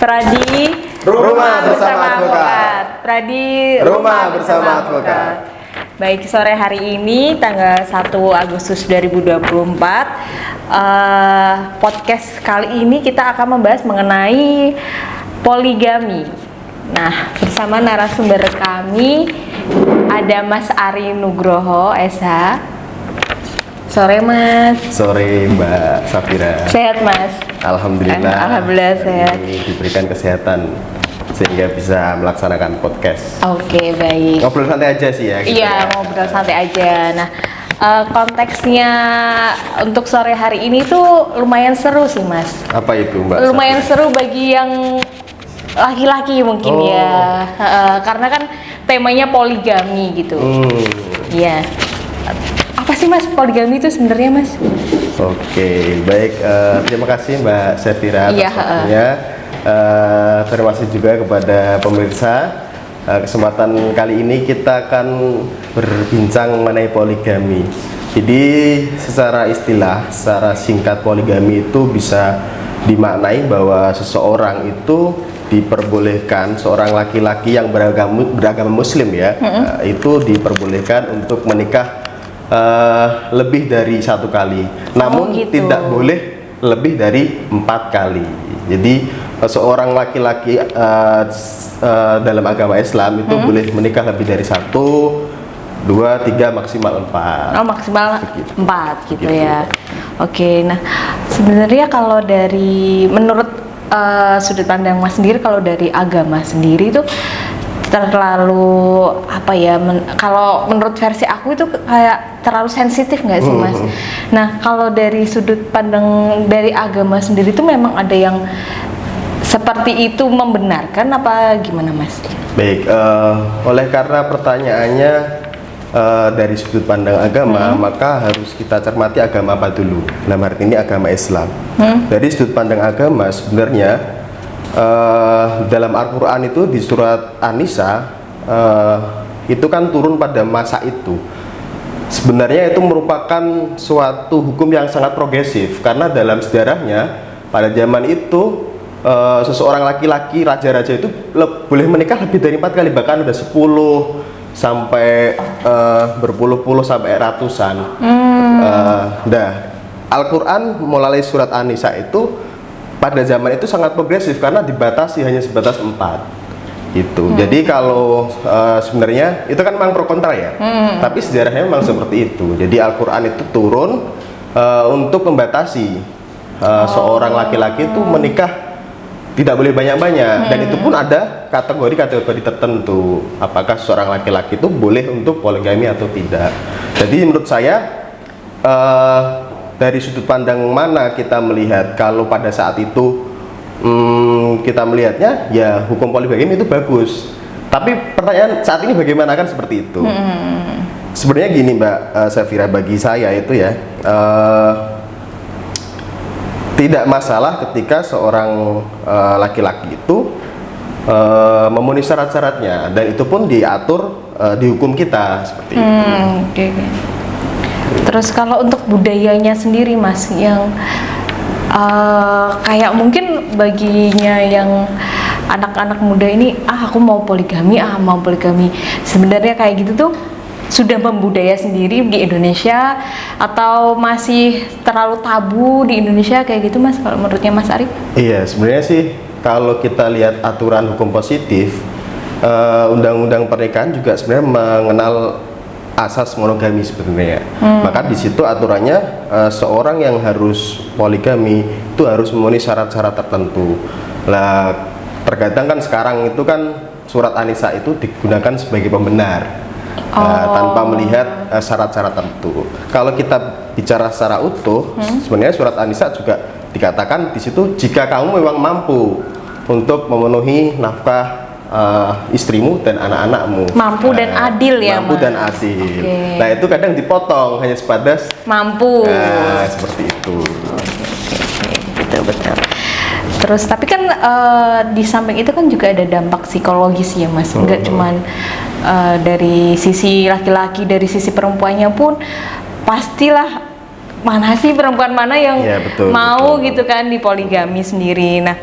Pradi Rumah bersama Advokat. Pradi Rumah bersama Advokat. Baik, sore hari ini tanggal 1 Agustus 2024 podcast kali ini kita akan membahas mengenai poligami. Nah, bersama narasumber kami ada Mas Ari Nugroho, SH. Sore Mas. Sore Mbak Safira. Sehat Mas? Alhamdulillah. Alhamdulillah sehat. Ini diberikan kesehatan sehingga bisa melaksanakan podcast. Oke, baik. Ngobrol santai aja sih ya. Gitu Iya, ya. ngobrol santai aja. Nah, konteksnya untuk sore hari ini tuh lumayan seru sih Mas. Apa itu Mbak? Lumayan Safira? seru bagi yang laki-laki mungkin ya. Karena kan temanya poligami gitu. Iya. Apa sih Mas poligami itu sebenarnya Mas? Oke, baik. Terima kasih Mbak Safira atas Iya, waktunya. Terima kasih juga kepada pemirsa. Kesempatan kali ini kita akan berbincang mengenai poligami. Jadi secara istilah, secara singkat poligami itu bisa dimaknai bahwa seseorang itu diperbolehkan, seorang laki-laki yang beragama Muslim ya, itu diperbolehkan untuk menikah lebih dari satu kali, namun gitu. tidak boleh lebih dari 4 kali. Jadi seorang laki-laki dalam agama Islam itu boleh menikah lebih dari 1, 2, 3, maksimal 4. Oh, maksimal 4 gitu Gitu. ya. Oke, nah sebenarnya kalau dari menurut sudut pandang Mas sendiri, kalau dari agama sendiri itu terlalu apa ya? Kalau menurut versi aku itu kayak terlalu sensitif nggak sih Mas? Nah, kalau dari sudut pandang dari agama sendiri itu memang ada yang seperti itu membenarkan apa gimana Mas? Baik, oleh karena pertanyaannya dari sudut pandang agama, maka harus kita cermati agama apa dulu. Dalam arti ini agama Islam. Dari sudut pandang agama sebenarnya dalam Al-Quran itu di surat An-Nisa itu kan turun pada masa itu. Sebenarnya itu merupakan suatu hukum yang sangat progresif, karena dalam sejarahnya pada zaman itu seseorang laki-laki, raja-raja itu boleh menikah lebih dari 4 kali, bahkan udah 10 sampai berpuluh-puluh sampai ratusan. Nah, Al-Quran melalui surat An-Nisa itu pada zaman itu sangat progresif karena dibatasi hanya sebatas 4 gitu. Jadi kalau sebenarnya itu kan memang pro kontra ya, tapi sejarahnya memang seperti itu. Jadi Al-Quran itu turun untuk membatasi seorang laki-laki itu menikah tidak boleh banyak-banyak, dan itu pun ada kategori-kategori tertentu. Apakah seorang laki-laki itu boleh untuk poligami atau tidak. Jadi menurut saya dari sudut pandang mana kita melihat, kalau pada saat itu kita melihatnya ya hukum poligami itu bagus. Tapi pertanyaan saat ini bagaimana, kan seperti itu. Sebenarnya gini Mbak Safira, bagi saya itu ya tidak masalah ketika seorang laki-laki itu memenuhi syarat-syaratnya, dan itu pun diatur di hukum kita seperti itu. Oke. Terus kalau untuk budayanya sendiri Mas, yang kayak mungkin baginya yang anak-anak muda ini, aku mau poligami, mau poligami. Sebenarnya kayak gitu tuh sudah membudaya sendiri di Indonesia atau masih terlalu tabu di Indonesia kayak gitu Mas, kalau menurutnya Mas Arif? Iya, sebenarnya sih kalau kita lihat aturan hukum positif, undang-undang pernikahan juga sebenarnya mengenal asas monogami sebenarnya. Maka di situ aturannya seorang yang harus poligami itu harus memenuhi syarat-syarat tertentu. Lah terkadang kan sekarang itu kan surat An-Nisa itu digunakan sebagai pembenar. Tanpa melihat syarat-syarat tertentu. Kalau kita bicara secara utuh, sebenarnya surat An-Nisa juga dikatakan di situ, jika kamu memang mampu untuk memenuhi nafkah istrimu dan anak-anakmu, mampu dan adil ya mampu Mas? dan adil. Okay. Nah itu kadang dipotong hanya sebatas mampu. seperti itu. Betul. Terus tapi kan di samping itu kan juga ada dampak psikologis ya Mas, nggak cuman dari sisi laki-laki, dari sisi perempuannya pun pastilah mana sih perempuan mana yang Ya, betul, mau betul. gitu kan di poligami sendiri. Nah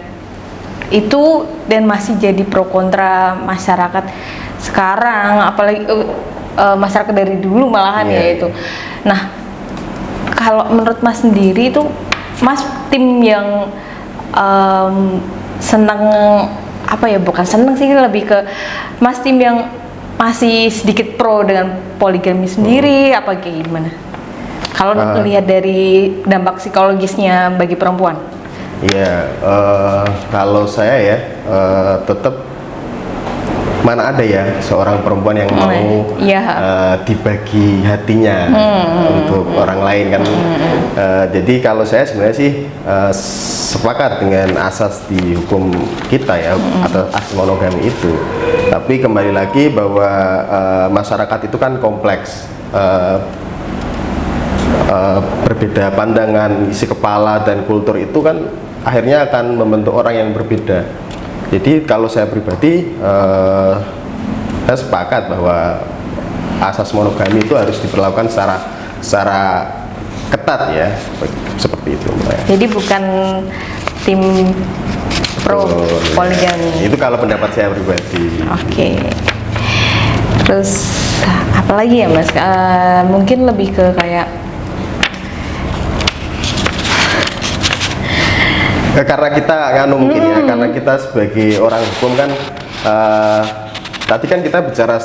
itu dan masih jadi pro kontra masyarakat sekarang, apalagi masyarakat dari dulu malahan ya itu. Nah, kalau menurut Mas sendiri itu, Mas tim yang senang apa ya, bukan senang sih, lebih ke Mas tim yang masih sedikit pro dengan poligami sendiri apa kayak gimana? Kalau lihat dari dampak psikologisnya bagi perempuan? Iya, kalau saya ya tetap, mana ada ya seorang perempuan yang mau dibagi hatinya untuk orang lain kan. Jadi kalau saya sebenarnya sih sepakat dengan asas di hukum kita ya, atau asas monogami itu. Tapi kembali lagi bahwa masyarakat itu kan kompleks, berbeda pandangan, isi kepala dan kultur itu kan akhirnya akan membentuk orang yang berbeda. Jadi kalau saya pribadi, saya sepakat bahwa asas monogami itu harus diperlakukan secara ketat ya, seperti itu. Jadi bukan tim pro poligami. Itu kalau pendapat saya pribadi. Oke. Terus apalagi ya Mas? Mungkin lebih ke kayak karena kita mungkin ya, karena kita sebagai orang hukum kan, tadi kan kita bicara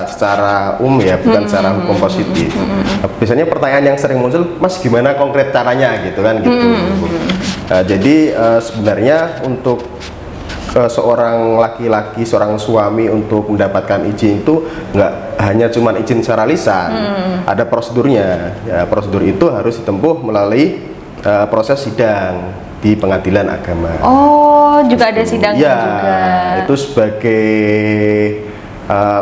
secara umum ya, bukan secara hukum positif. Biasanya pertanyaan yang sering muncul, Mas gimana konkret caranya gitu kan gitu. Jadi sebenarnya untuk seorang laki-laki, seorang suami untuk mendapatkan izin itu nggak hanya cuma izin secara lisan, ada prosedurnya. Ya, prosedur itu harus ditempuh melalui proses sidang di pengadilan agama. Oh, juga ada sidangnya ya, juga. Itu sebagai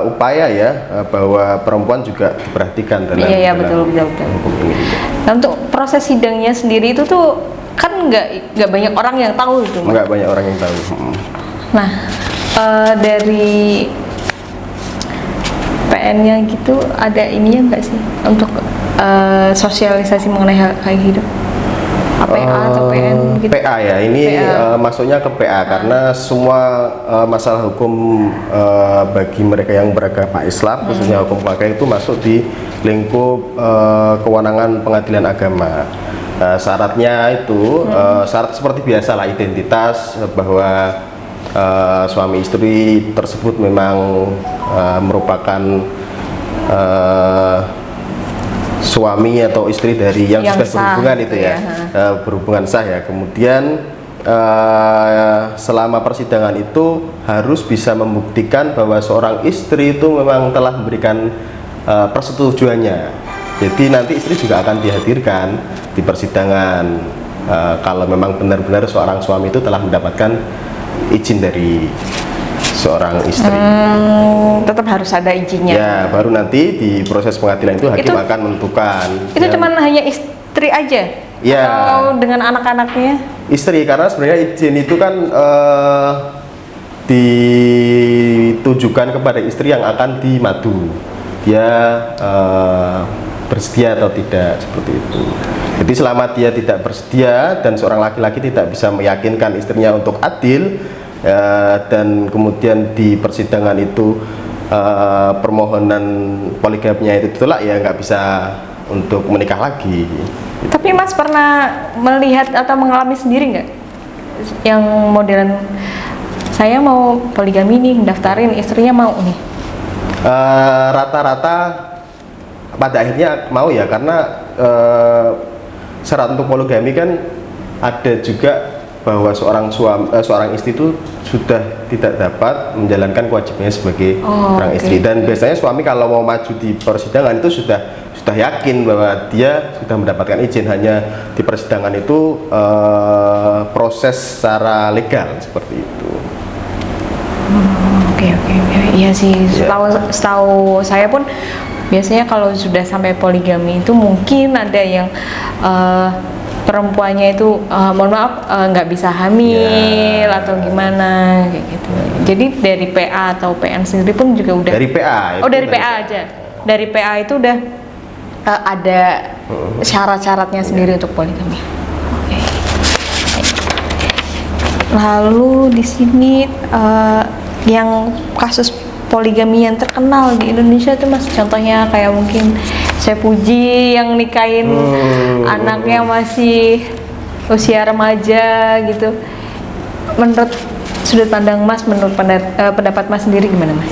upaya ya, bahwa perempuan juga diperhatikan dalam betul. hukum ini. Nah, untuk proses sidangnya sendiri itu tuh kan nggak banyak orang yang tahu itu. Nggak banyak orang yang tahu. Nah, dari PN-nya gitu ada ininya nggak sih untuk sosialisasi mengenai hal kayak hidup? PA atau PN gitu? PA ya, ini masuknya ke PA karena semua masalah hukum bagi mereka yang beragama Islam, khususnya hukum keluarga, itu masuk di lingkup kewenangan pengadilan agama. Syaratnya itu syarat seperti biasa lah, identitas, bahwa suami istri tersebut memang merupakan suami atau istri dari yang sudah berhubungan itu ya, berhubungan sah ya. Kemudian selama persidangan itu harus bisa membuktikan bahwa seorang istri itu memang telah memberikan persetujuannya. Jadi nanti istri juga akan dihadirkan di persidangan kalau memang benar-benar seorang suami itu telah mendapatkan izin dari seorang istri. Tetap harus ada izinnya. Ya, baru nanti di proses pengadilan itu hakim akan menentukan. Itu cuman hanya istri aja? Ya. Atau dengan anak-anaknya? Istri, karena sebenarnya izin itu kan ditujukan kepada istri yang akan dimadu. Dia bersedia atau tidak, seperti itu. Jadi selama dia tidak bersedia dan seorang laki-laki tidak bisa meyakinkan istrinya untuk adil, dan kemudian di persidangan itu permohonan poligaminya itu ditolak, ya nggak bisa untuk menikah lagi. Tapi Mas pernah melihat atau mengalami sendiri nggak yang modelan saya mau poligami nih, daftarin, istrinya mau nih? Rata-rata pada akhirnya mau ya, karena syarat untuk poligami kan ada juga bahwa seorang istri itu sudah tidak dapat menjalankan kewajibannya sebagai seorang istri. Dan biasanya suami kalau mau maju di persidangan itu sudah yakin bahwa dia sudah mendapatkan izin, hanya di persidangan itu proses secara legal seperti itu. Oke. Iya sih, setahu saya pun biasanya kalau sudah sampai poligami itu mungkin ada yang perempuannya itu mohon maaf nggak bisa hamil atau gimana kayak gitu. Jadi dari PA atau PN sendiri pun juga udah dari PA. Dari PA aja. Dari PA itu udah ada syarat-syaratnya sendiri untuk poligami. Lalu di sini yang kasus poligami yang terkenal di Indonesia tuh Mas, contohnya kayak mungkin saya Puji yang nikahin anaknya masih usia remaja gitu. Menurut sudut pandang Mas, menurut pendapat Mas sendiri gimana Mas?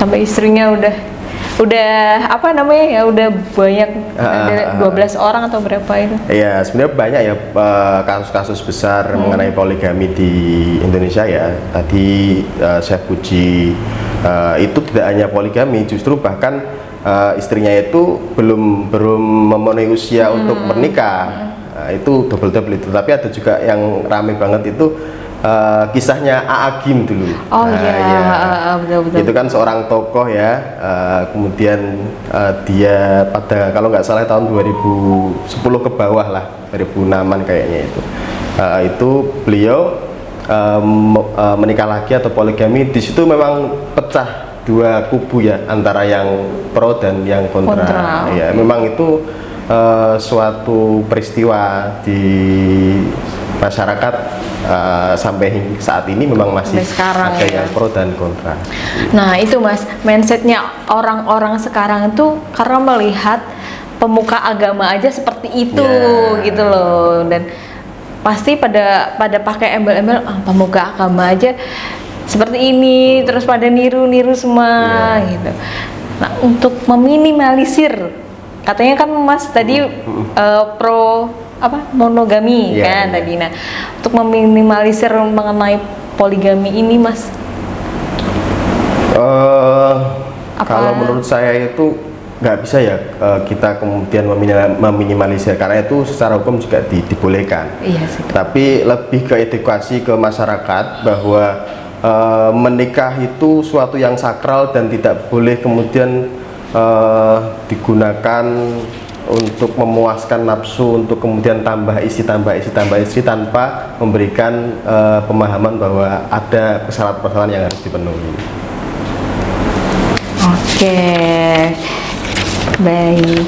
Sampai istrinya udah apa namanya ya, udah banyak, ada 12 orang atau berapa itu? Ya sebenarnya banyak ya kasus-kasus besar mengenai poligami di Indonesia ya. Tadi saya Puji itu tidak hanya poligami, justru bahkan istrinya itu belum memenuhi usia untuk menikah. Itu double itu. Tapi ada juga yang rame banget itu kisahnya A'agim dulu. Oh iya, betul. Itu kan seorang tokoh ya, kemudian dia pada kalau nggak salah tahun 2010 ke bawah lah, 2006an kayaknya itu. Itu beliau menikah lagi atau poligami. Di situ memang pecah dua kubu ya, antara yang pro dan yang kontra. Ya, memang itu suatu peristiwa di masyarakat sampai saat ini memang masih ada yang pro dan kontra. Nah itu Mas, mindsetnya orang-orang sekarang itu karena melihat pemuka agama aja seperti itu gitu loh, dan pasti pada pakai embel-embel pemuka agama aja seperti ini, terus pada niru semua gitu. Nah untuk meminimalisir, katanya kan Mas tadi pro monogami kan tadi. Nah, untuk meminimalisir mengenai poligami ini Mas, kalau menurut saya itu nggak bisa ya kita kemudian meminimalisir, karena itu secara hukum juga dibolehkan. Iya sih. Tapi lebih ke edukasi ke masyarakat bahwa menikah itu suatu yang sakral dan tidak boleh kemudian digunakan untuk memuaskan nafsu, untuk kemudian tambah isi tanpa memberikan pemahaman bahwa ada kesalahan-kesalahan yang harus dipenuhi. Oke, baik.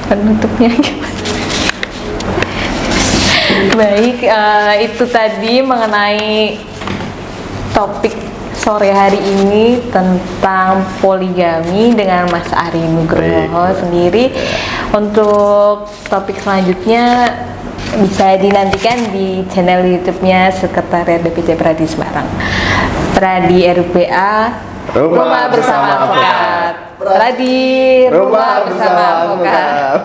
Penutupnya gimana? Baik, itu tadi mengenai topik sore hari ini tentang poligami dengan Mas Ari Nugroho sendiri. Untuk topik selanjutnya bisa dinantikan di channel YouTube-nya Sekretariat DPC Pradi Semarang. Pradi RUPA, Rumah Bersama Advokat. Pradi, Rumah Bersama Advokat.